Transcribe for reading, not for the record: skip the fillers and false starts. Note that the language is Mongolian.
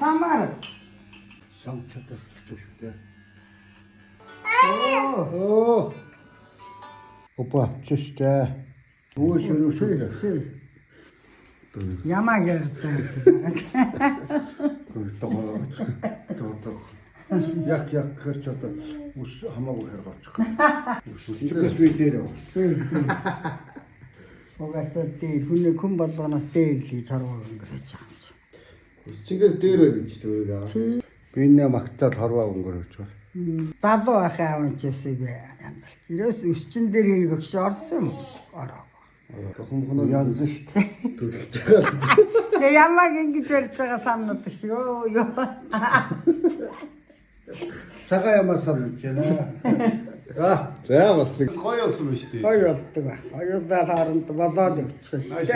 Samar. Samçada işte. Oo. Opa işte. Bu şöyle. Yama geleceğiz. Yak kırçata. Us hamaaгүй хэрэг авчих. Усчигээс би дээр. Угаасаа дээ хүн болгоноос дээр л хийж харуу өнгөрөөж байгаа юм чи. Усчигээс дээр гэж тэрийг. Би нэ магтаад хорвоо өнгөрөөж байна. Залуу байхаа аван ч үсэг янзлж. Ерөөс өсчин дээр хийнэ гөгш орсон юм. Ороо. Тохомгоноос янз шүү дээ. Түлхэж байгаа. Тэг ямаг ингэж барьж байгаа самнууд шиг ёо. Цагаан ямаас авч байна. За бас гоё болсон биз дээ. Гоё болдог байх. Хоёулаа хооронд болоод явчих шүү дээ.